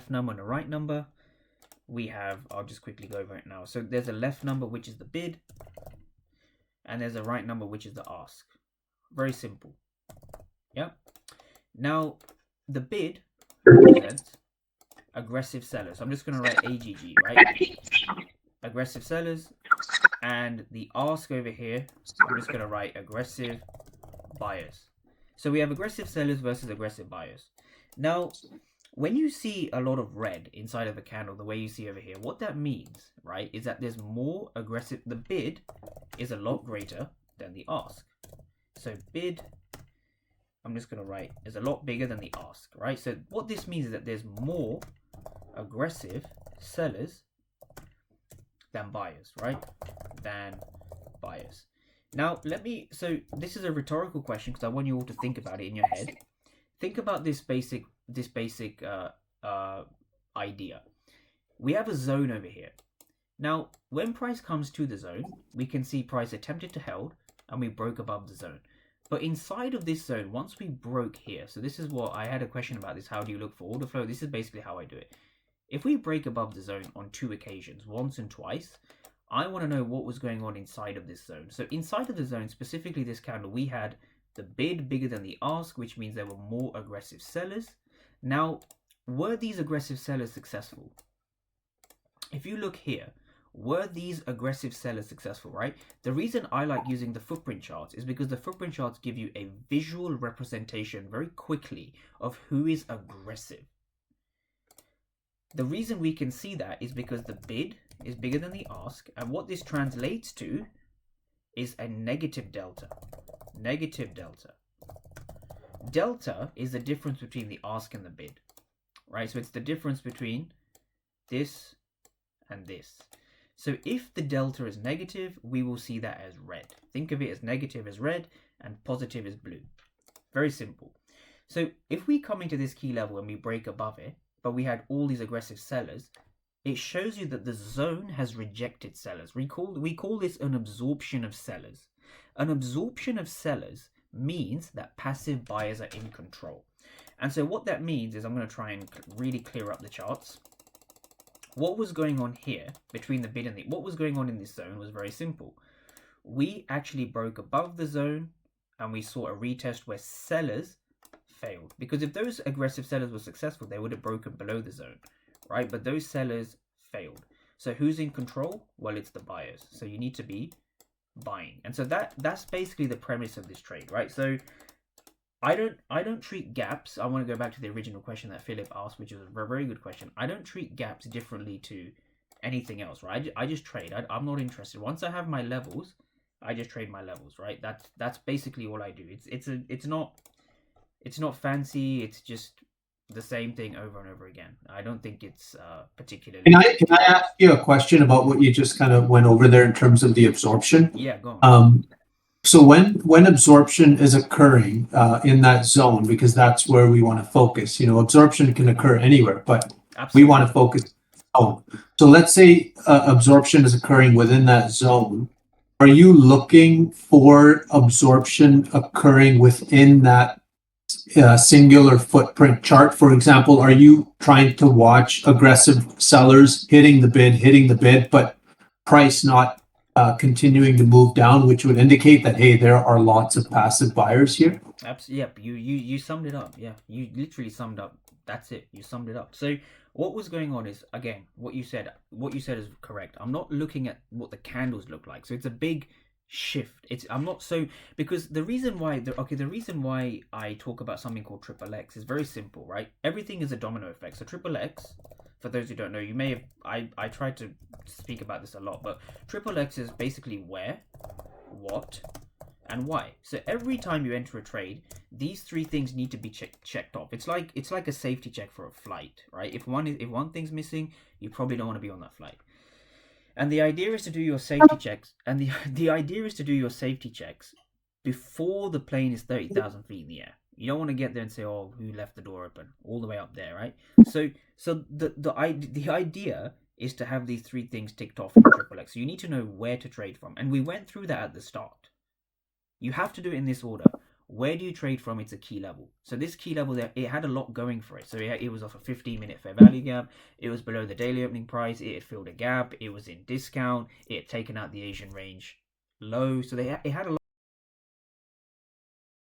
left number and a right number. We have, I'll just quickly go over it now. So there's a left number, which is the bid, and there's a right number, which is the ask. Very simple. Yep. Now, the bid represents aggressive sellers. I'm just going to write AGG, right? Aggressive sellers. And the ask over here, I'm just going to write aggressive buyers. So we have aggressive sellers versus aggressive buyers. Now, when you see a lot of red inside of a candle, the way you see over here, what that means, right, is that there's more aggressive. The bid is a lot greater than the ask. So bid, I'm just going to write, is a lot bigger than the ask, right? So what this means is that there's more aggressive sellers than buyers, right? Than buyers. Now, so this is a rhetorical question because I want you all to think about it in your head. Think about this basic idea. We have a zone over here. Now, when price comes to the zone, we can see price attempted to hold and we broke above the zone. But inside of this zone, once we broke here, so this is what I had a question about this. How do you look for order flow? This is basically how I do it. If we break above the zone on 2 occasions, once and twice, I want to know what was going on inside of this zone. So inside of the zone, specifically this candle, we had the bid bigger than the ask, which means there were more aggressive sellers. Now, were these aggressive sellers successful? If you look here, were these aggressive sellers successful, right? The reason I like using the footprint charts is because the footprint charts give you a visual representation very quickly of who is aggressive. The reason we can see that is because the bid is bigger than the ask, and what this translates to is a negative delta. Negative delta. Delta is the difference between the ask and the bid, right? So it's the difference between this and this. So if the delta is negative, we will see that as red. Think of it as negative as red and positive as blue. Very simple. So if we come into this key level and we break above it, but we had all these aggressive sellers, it shows you that the zone has rejected sellers. We call this an absorption of sellers. An absorption of sellers means that passive buyers are in control. And so what that means is, I'm going to try and really clear up the charts. What was going on here between the bid and what was going on in this zone was very simple. We actually broke above the zone and we saw a retest where sellers failed. Because if those aggressive sellers were successful, they would have broken below the zone, right? But those sellers failed. So who's in control? Well, it's the buyers. So you need to be buying. And so that's basically the premise of this trade, right? So I don't treat gaps. I want to go back to the original question that Philip asked, which was a very good question. I don't treat gaps differently to anything else, right? I just trade. I'm not interested. Once I have my levels, I just trade my levels, right? That's basically all I do. It's not fancy. It's just the same thing over and over again. I don't think it's particularly. Can I ask you a question about what you just kind of went over there in terms of the absorption? Yeah, go on. So when absorption is occurring in that zone, because that's where we want to focus, absorption can occur anywhere, but Absolutely. we want to focus. So let's say absorption is occurring within that zone. Are you looking for absorption occurring within that singular footprint chart? For example, are you trying to watch aggressive sellers hitting the bid, but price not continuing to move down, which would indicate that, hey, there are lots of passive buyers here? Absolutely. Yep. You summed it up. Yeah. You literally summed up. That's it. You summed it up. So what was going on is, again, what you said is correct. I'm not looking at what the candles look like. So it's a big shift. Because the reason why I talk about something called triple X is very simple, right? Everything is a domino effect. So triple X, for those who don't know, you may have, I tried to speak about this a lot, but triple X is basically where, what, and why. So every time you enter a trade, these three things need to be checked off. It's like a safety check for a flight, right? If one thing's missing, you probably don't want to be on that flight. And the idea is to do your safety checks. And the idea is to do your safety checks before the plane is 30,000 feet in the air. You don't want to get there and say, "Oh, who left the door open?" All the way up there, right? So the idea is to have these three things ticked off in triple X. So you need to know where to trade from. And we went through that at the start. You have to do it in this order. where do you trade from? It's a key level. So this key level there, it had a lot going for it. So it was off a 15-minute fair value gap. It was below the daily opening price. It had filled a gap. It was in discount. It had taken out the Asian range low. So it had a lot